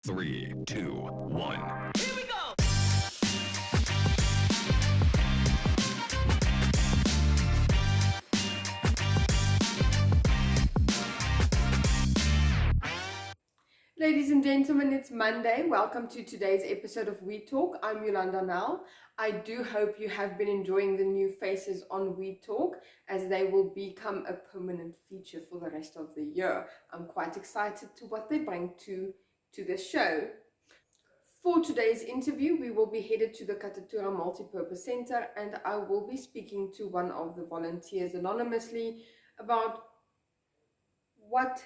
3, 2, 1. Here we go! Ladies and gentlemen, it's Monday. Welcome to today's episode of We Talk. I'm Yolanda Nel. I do hope you have been enjoying the new faces on We Talk, as they will become a permanent feature for the rest of the year. I'm quite excited to what they bring to the show. For today's interview, we will be headed to the Katatura Multi-Purpose Centre, and I will be speaking to one of the volunteers anonymously about what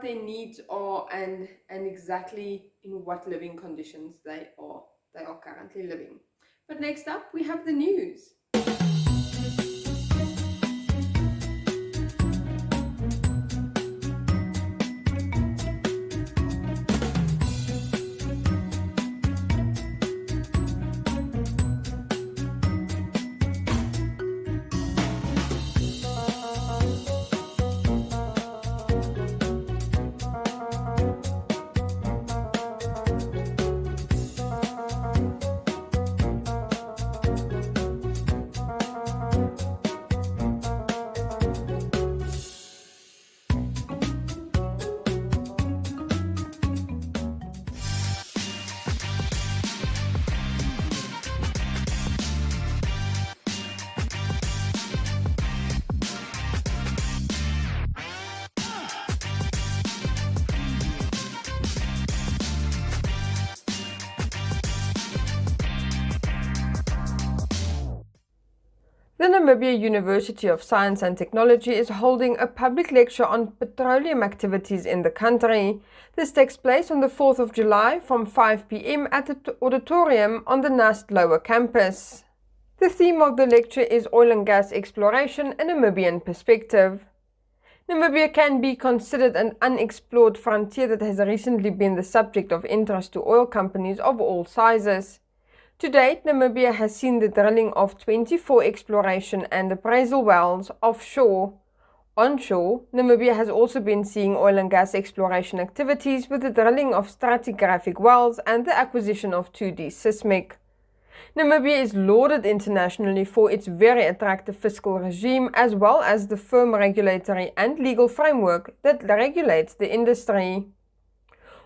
their needs are and exactly in what living conditions they are currently living. But next up, we have the news. The Namibia University of Science and Technology is holding a public lecture on petroleum activities in the country. This takes place on the 4th of July from 5 p.m. at the auditorium on the NUST Lower Campus. The theme of the lecture is Oil and Gas Exploration, a Namibian Perspective. Namibia can be considered an unexplored frontier that has recently been the subject of interest to oil companies of all sizes. To date, Namibia has seen the drilling of 24 exploration and appraisal wells offshore. Onshore, Namibia has also been seeing oil and gas exploration activities with the drilling of stratigraphic wells and the acquisition of 2D seismic. Namibia is lauded internationally for its very attractive fiscal regime as well as the firm regulatory and legal framework that regulates the industry.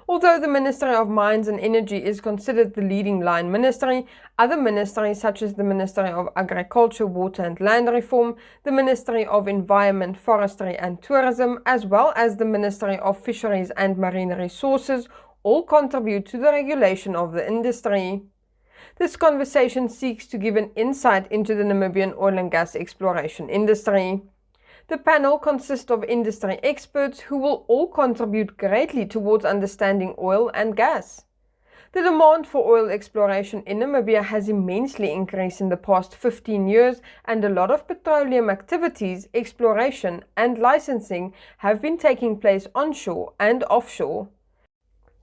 Although the Ministry of Mines and Energy is considered the leading line ministry, other ministries such as the Ministry of Agriculture, Water and Land Reform, the Ministry of Environment, Forestry and Tourism, as well as the Ministry of Fisheries and Marine Resources all contribute to the regulation of the industry. This conversation seeks to give an insight into the Namibian oil and gas exploration industry. The panel consists of industry experts who will all contribute greatly towards understanding oil and gas. The demand for oil exploration in Namibia has immensely increased in the past 15 years, and a lot of petroleum activities, exploration and licensing have been taking place onshore and offshore.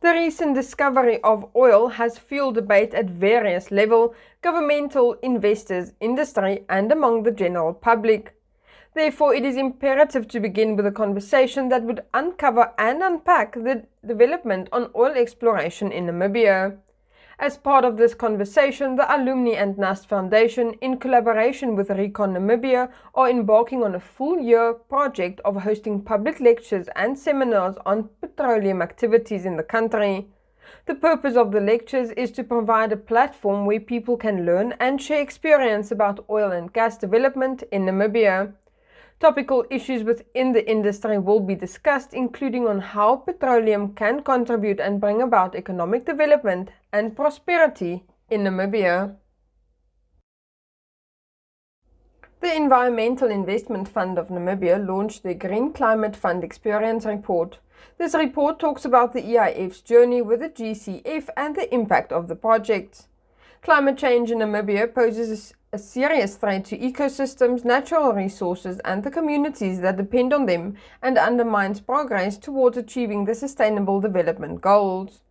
The recent discovery of oil has fueled debate at various levels: governmental, investors, industry and among the general public. Therefore, it is imperative to begin with a conversation that would uncover and unpack the development on oil exploration in Namibia. As part of this conversation, the Alumni and NUST Foundation, in collaboration with Recon Namibia, are embarking on a full-year project of hosting public lectures and seminars on petroleum activities in the country. The purpose of the lectures is to provide a platform where people can learn and share experience about oil and gas development in Namibia. Topical issues within the industry will be discussed, including on how petroleum can contribute and bring about economic development and prosperity in Namibia. The Environmental Investment Fund of Namibia launched the Green Climate Fund Experience Report. This report talks about the EIF's journey with the GCF and the impact of the project. Climate change in Namibia poses a serious threat to ecosystems, natural resources and the communities that depend on them, and undermines progress towards achieving the Sustainable Development Goals.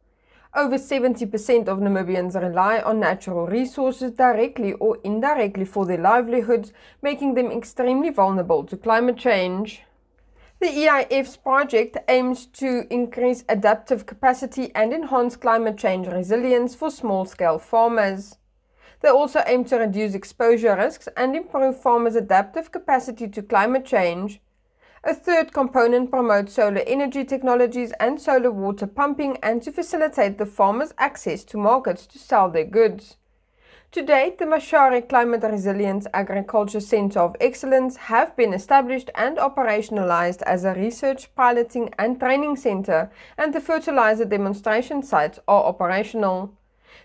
Over 70% of Namibians rely on natural resources directly or indirectly for their livelihoods, making them extremely vulnerable to climate change. The EIF's project aims to increase adaptive capacity and enhance climate change resilience for small-scale farmers. They also aim to reduce exposure risks and improve farmers' adaptive capacity to climate change. A third component promotes solar energy technologies and solar water pumping and to facilitate the farmers' access to markets to sell their goods. To date, the Mashare Climate Resilience Agriculture Centre of Excellence have been established and operationalized as a research, piloting and training centre, and the fertilizer demonstration sites are operational.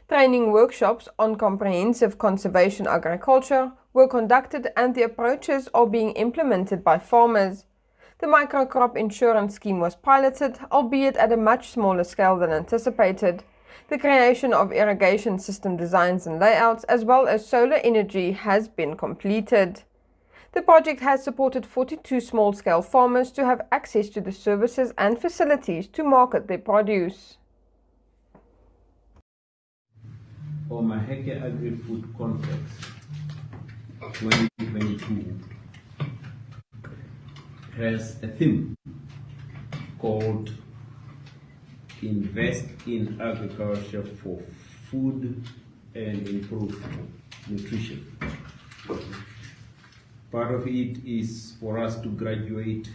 Training workshops on comprehensive conservation agriculture were conducted and the approaches are being implemented by farmers. The microcrop insurance scheme was piloted, albeit at a much smaller scale than anticipated. The creation of irrigation system designs and layouts, as well as solar energy, has been completed. The project has supported 42 small-scale farmers to have access to the services and facilities to market their produce. Omaheke Agri-Food Complex 2022 has a theme called Invest in Agriculture for Food and Improve Nutrition. Part of it is for us to graduate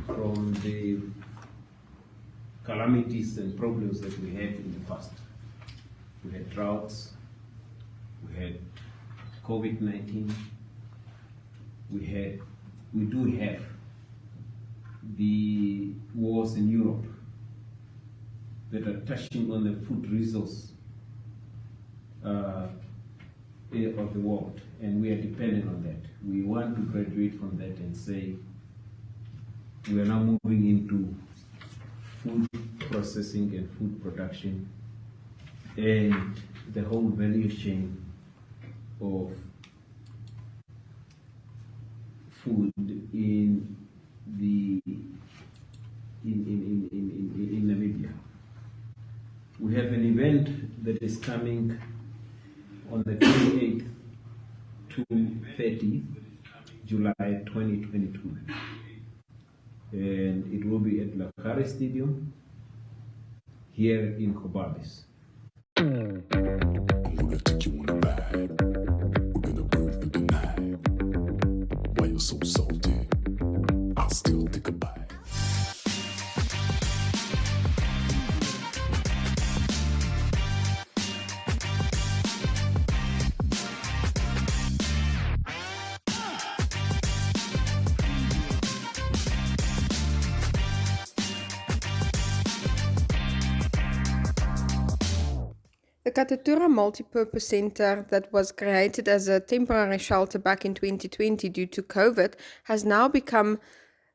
from the calamities and problems that we had in the past. We had droughts, we had COVID-19, we do have the wars in Europe that are touching on the food resource of the world, and we are dependent on that. We want to graduate from that and say we are now moving into food processing and food production and the whole value chain of food in Namibia. We have an event that is coming on the 28th to 30th July 2022, and it will be at Lakari Stadium here in Kobabis. I'm gonna take you on a ride. We're gonna burn through the night. Why you're so salty? I'll still take a bite. The Katatura Multi-Purpose Centre, that was created as a temporary shelter back in 2020 due to COVID, has now become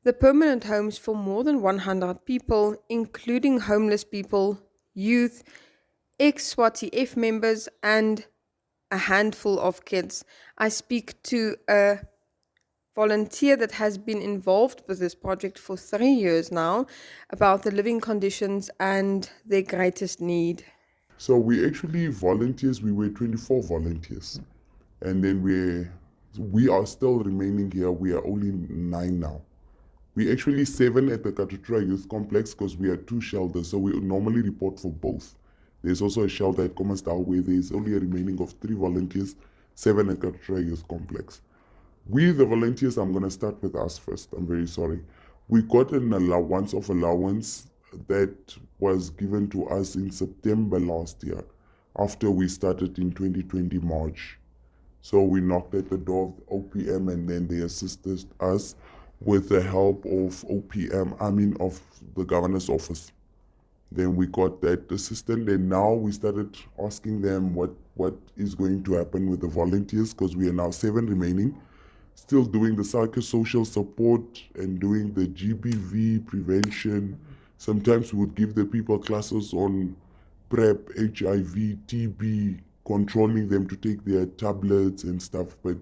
the permanent homes for more than 100 people, including homeless people, youth, ex-SWAT-TF members, and a handful of kids. I speak to a volunteer that has been involved with this project for 3 years now about the living conditions and their greatest need. So we actually volunteers, we were 24 volunteers. And then we are still remaining here. We are only 9 now. We actually 7 at the Katatura Youth Complex because we are 2 shelters. So we normally report for both. There's also a shelter at Komastau where there's only a remaining of 3 volunteers, 7 at Katatura Youth Complex. We, the volunteers, I'm going to start with us first. I'm very sorry. We got an allowance that was given to us in September last year after we started in 2020 March. So we knocked at the door of OPM and then they assisted us with the help of of the governor's office. Then we got that assistant and now we started asking them what is going to happen with the volunteers because we are now 7 remaining, still doing the psychosocial support and doing the GBV prevention. Sometimes we would give the people classes on PrEP, HIV, TB, controlling them to take their tablets and stuff. But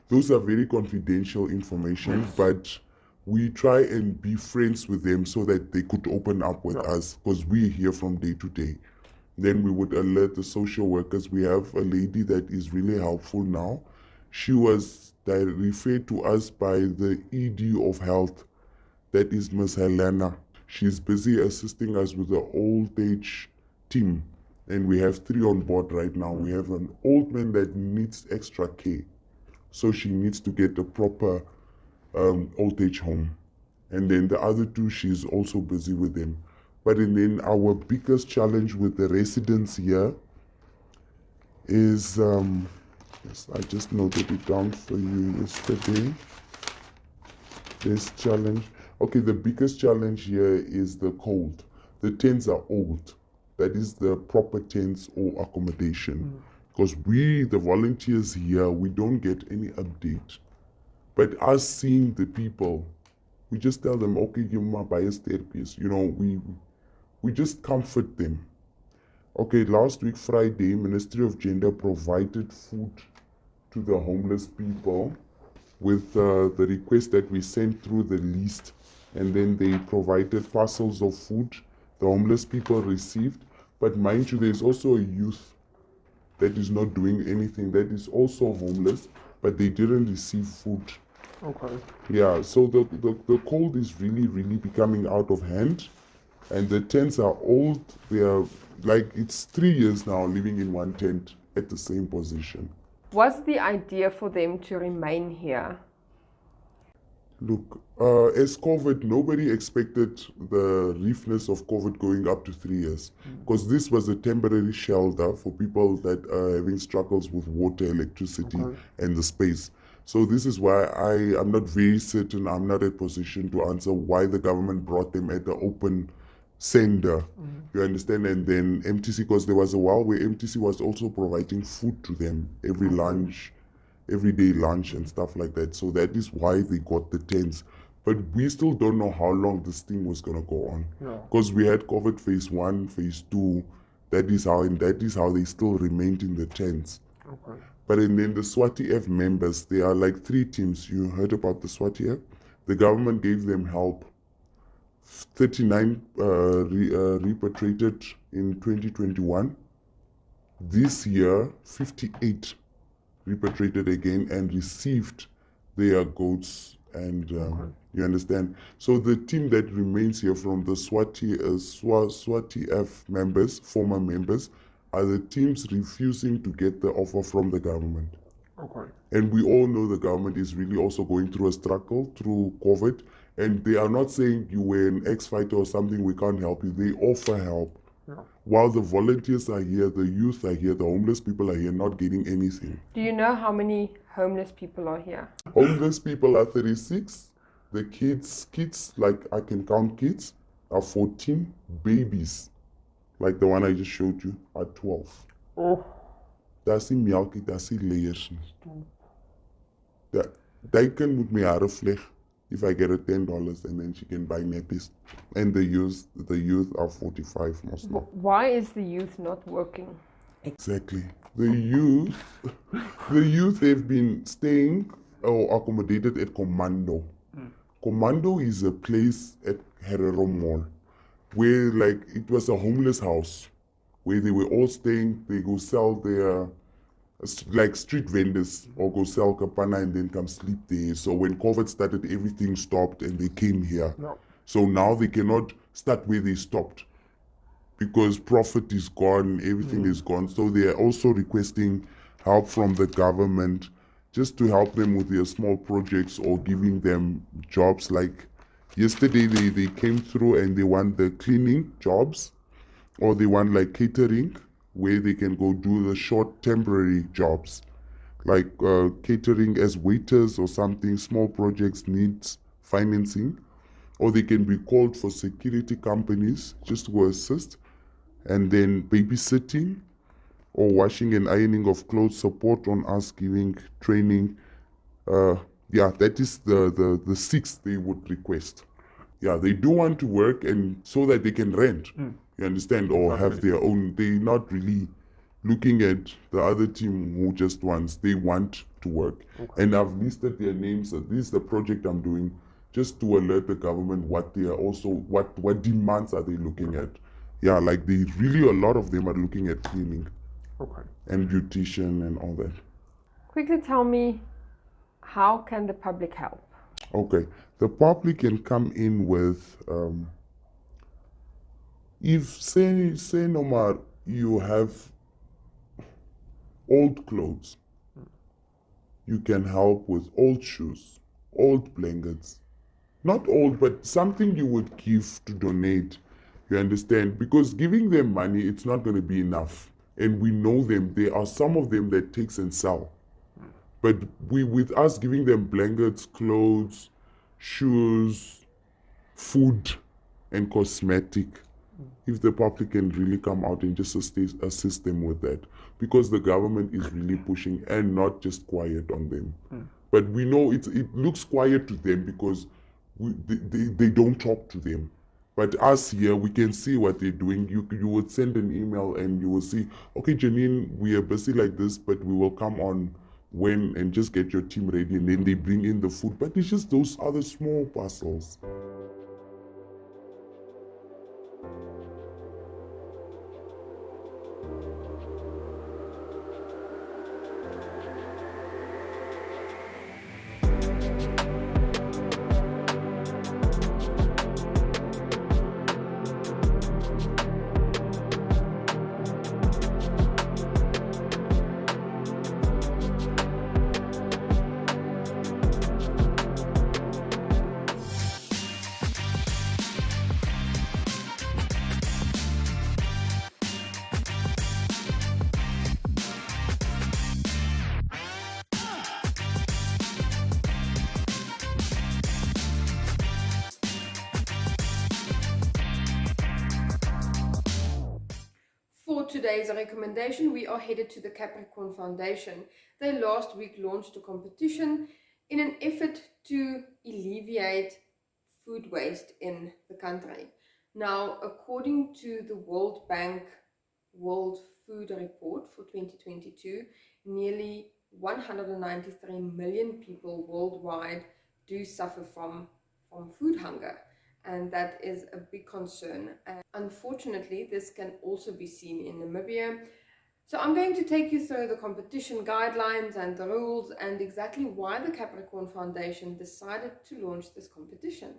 those are very confidential information. But we try and be friends with them so that they could open up with us because we're here from day to day. Then we would alert the social workers. We have a lady that is really helpful now. She was referred to us by the ED of health that is Miss Helena. She's busy assisting us with the old age team. And we have 3 on board right now. We have an old man that needs extra care. So she needs to get a proper old age home. And then the other 2, she's also busy with them. But then our biggest challenge with the residents here is, yes, I just noted it down for you yesterday. This challenge. Okay, the biggest challenge here is the cold. The tents are old. That is the proper tents or accommodation. Because we, the volunteers here, we don't get any update. But us seeing the people, we just tell them, okay, give me my bias therapies. You know, we just comfort them. Okay, last week, Friday, Ministry of Gender provided food to the homeless people with the request that we sent through the list. And then they provided parcels of food the homeless people received. But mind you, there's also a youth that is not doing anything, that is also homeless, but they didn't receive food. Okay. Yeah, so the cold is really, really becoming out of hand. And the tents are old. They are like, it's 3 years now living in one tent at the same position. What's the idea for them to remain here? Look, as COVID, nobody expected the reefness of COVID going up to 3 years. Because this was a temporary shelter for people that are having struggles with water, electricity, and the space. So this is why I'm not very certain, I'm not in a position to answer why the government brought them at the open sender. You understand? And then MTC, because there was a while where MTC was also providing food to them every lunch, everyday lunch and stuff like that. So that is why they got the tents. But we still don't know how long this thing was going to go on. Because we had COVID phase 1, phase 2. That is how they still remained in the tents. Okay. But then the SWATI F members, there are like 3 teams. You heard about the SWATI F? The government gave them help. 39 repatriated in 2021. This year, 58 repatriated again and received their goats. And you understand? So the team that remains here from the SWATI F members, former members, are the teams refusing to get the offer from the government. Okay. And we all know the government is really also going through a struggle through COVID. And they are not saying you were an ex-fighter or something, we can't help you. They offer help. While the volunteers are here, the youth are here, the homeless people are here, not getting anything. Do you know how many homeless people are here? Homeless people are 36. The kids, like I can count kids, are 14. Babies, like the one I just showed you, are 12. Oh. That's in melk, that's in layers. They can moet my hare vleg if I get her $10 and then she can buy nappies. And the youth are 45 mostly. Why is the youth not working? Exactly. The youth have been staying or accommodated at Commando. Commando is a place at Herero Mall where like it was a homeless house where they were all staying. They go sell their like street vendors or go sell kapana and then come sleep there. So when COVID started, everything stopped and they came here. So now they cannot start where they stopped because profit is gone, everything is gone. So they are also requesting help from the government just to help them with their small projects or giving them jobs. Like yesterday they came through and they want the cleaning jobs or they want like catering where they can go do the short temporary jobs like catering as waiters or something. Small projects needs financing, or they can be called for security companies just to assist, and then babysitting or washing and ironing of clothes, support on us, giving training. Yeah, that is the 6 they would request. Yeah, they do want to work and so that they can rent. You understand? Or have their own. They're not really looking at the other team who just wants. They want to work. And I've listed their names. This is the project I'm doing just to alert the government what they are also, what demands are they looking at. Yeah, like they really, a lot of them are looking at cleaning and beautician and all that. Quickly tell me, how can the public help? Okay, The public can come in with, if say Nomar, you have old clothes, you can help with old shoes, old blankets. Not old, but something you would give to donate. You understand? Because giving them money, it's not going to be enough. And we know them. There are some of them that takes and sell. But with us giving them blankets, clothes, shoes, food, and cosmetic, if the public can really come out and just assist them with that, because the government is really pushing and not just quiet on them. But we know it looks quiet to them because they don't talk to them. But us here, we can see what they're doing. You would send an email and you will see, okay, Janine, we are busy like this, but we will come on when and just get your team ready, and then they bring in the food. But it's just those other small parcels. For today's recommendation, we are headed to the Capricorn Foundation. They last week launched a competition in an effort to alleviate food waste in the country. Now, according to the World Bank World Food Report for 2022, nearly 193 million people worldwide do suffer from food hunger. And that is a big concern. And unfortunately, this can also be seen in Namibia. So I'm going to take you through the competition guidelines and the rules and exactly why the Capricorn Foundation decided to launch this competition.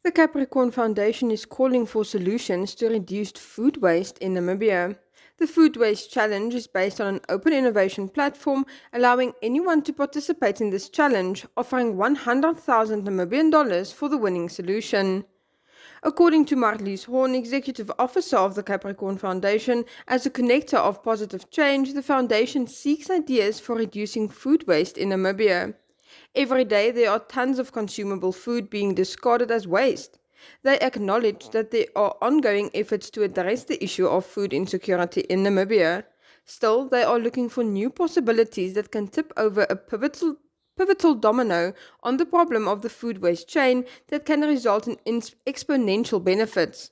The Capricorn Foundation is calling for solutions to reduced food waste in Namibia. The Food Waste Challenge is based on an open innovation platform allowing anyone to participate in this challenge, offering 100,000 Namibian dollars for the winning solution. According to Marlies Horn, Executive Officer of the Capricorn Foundation, as a connector of positive change, the foundation seeks ideas for reducing food waste in Namibia. Every day there are tons of consumable food being discarded as waste. They acknowledge that there are ongoing efforts to address the issue of food insecurity in Namibia. Still, they are looking for new possibilities that can tip over a pivotal domino on the problem of the food waste chain that can result in exponential benefits.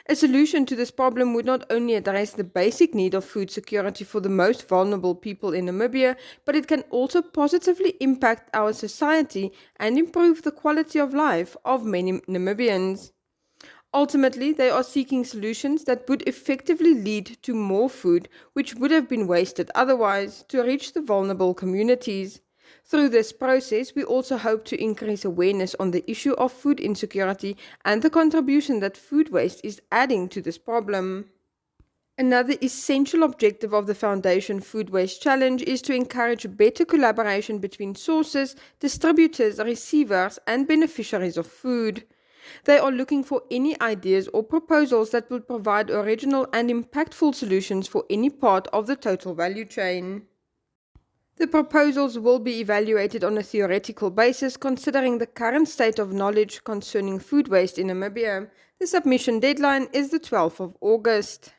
A solution to this problem would not only address the basic need of food security for the most vulnerable people in Namibia, but it can also positively impact our society and improve the quality of life of many Namibians. Ultimately, they are seeking solutions that would effectively lead to more food which would have been wasted otherwise to reach the vulnerable communities. Through this process, we also hope to increase awareness on the issue of food insecurity and the contribution that food waste is adding to this problem. Another essential objective of the Foundation Food Waste Challenge is to encourage better collaboration between sources, distributors, receivers, and beneficiaries of food. They are looking for any ideas or proposals that will provide original and impactful solutions for any part of the total value chain. The proposals will be evaluated on a theoretical basis considering the current state of knowledge concerning food waste in Namibia. The submission deadline is the 12th of August.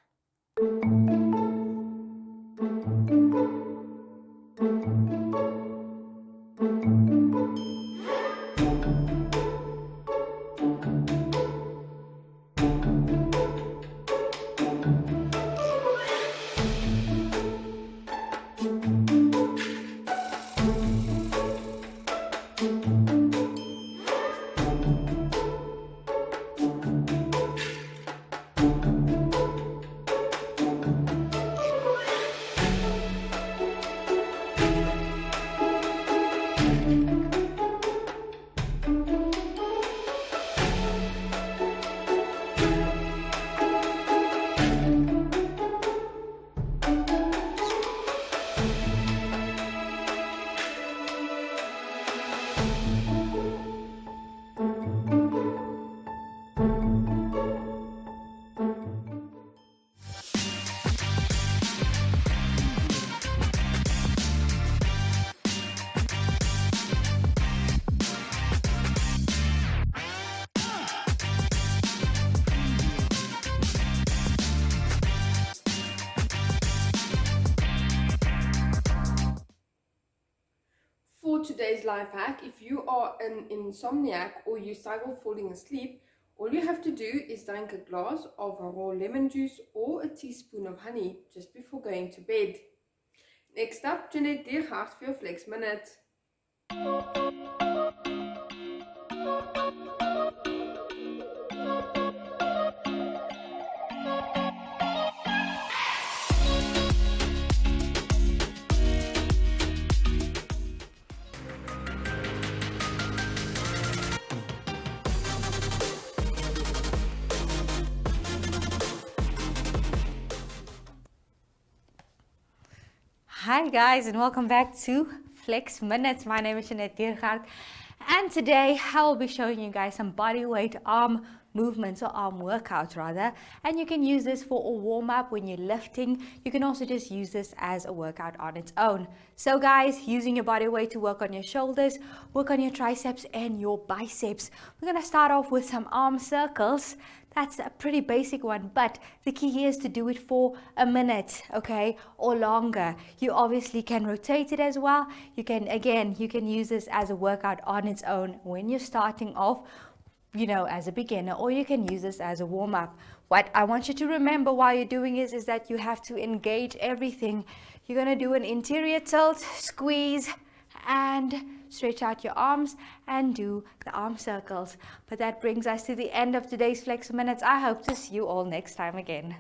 For today's life hack, if you are an insomniac or you struggle falling asleep, all you have to do is drink a glass of raw lemon juice or a teaspoon of honey just before going to bed. Next up, Jeanette Diergaard for your Flex Minute. Hi guys, and welcome back to Flex Minutes. My name is Jeanette Diergaard, and today I will be showing you guys some body weight arm movements, or arm workouts rather, and you can use this for a warm-up when you're lifting. You can also just use this as a workout on its own. So guys, using your body weight to work on your shoulders, work on your triceps and your biceps. We're going to start off with some arm circles. That's a pretty basic one, but the key here is to do it for a minute, okay, or longer. You obviously can rotate it as well. You can use this as a workout on its own when you're starting off, you know, as a beginner, or you can use this as a warm-up. What I want you to remember while you're doing is that you have to engage everything. You're going to do an interior tilt, squeeze, and stretch out your arms and do the arm circles. But that brings us to the end of today's Flex Minutes. I hope to see you all next time again.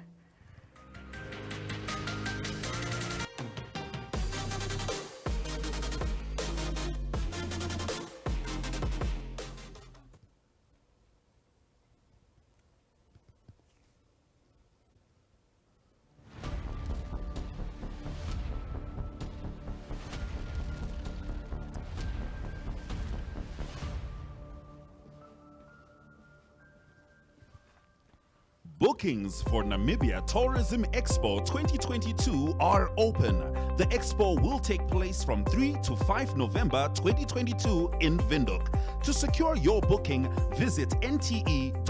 Bookings for Namibia Tourism Expo 2022 are open. The expo will take place from 3 to 5 November 2022 in Windhoek. To secure your booking, visit nte.nmh.com.na,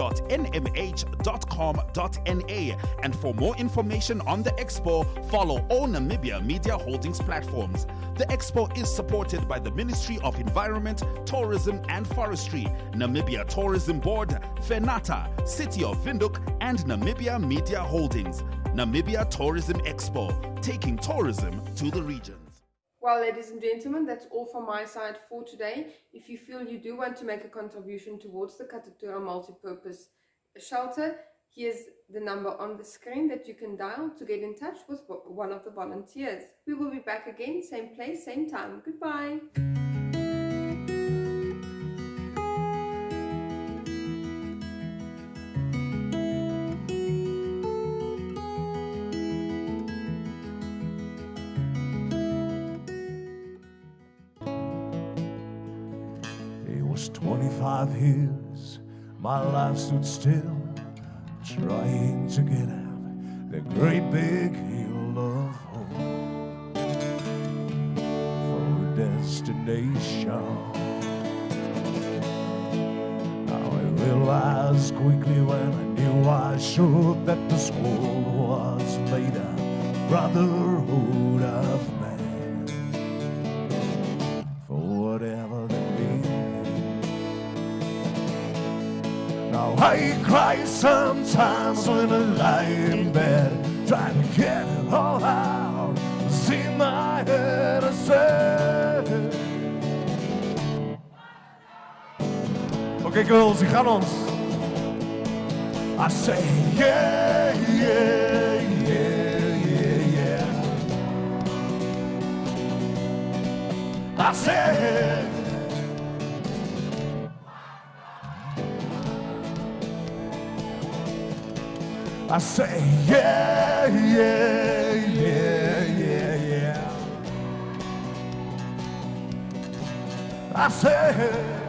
and for more information on the expo, follow all Namibia Media Holdings platforms. The expo is supported by the Ministry of Environment, Tourism and Forestry, Namibia Tourism Board, FENATA, City of Windhoek, and Namibia Media Holdings. Namibia Tourism Expo, taking tourism to the regions. Well, ladies and gentlemen, that's all from my side for today. If you feel you do want to make a contribution towards the Katatura Multi-Purpose Shelter, here's the number on the screen that you can dial to get in touch with one of the volunteers. We will be back again, same place, same time. Goodbye. It was 25 years, my life stood still, trying to get out the great big hill of hope for a destination. Now I realized quickly when I knew I should that this world was made of brotherhood of man. For whatever they mean. Now I cry sometimes when I lie in bed, try to get it all out. See my head, I say. Okay girls, die gaan ons. I say yeah, yeah, yeah, yeah, yeah. I say I say yeah, yeah, yeah, yeah, yeah. I say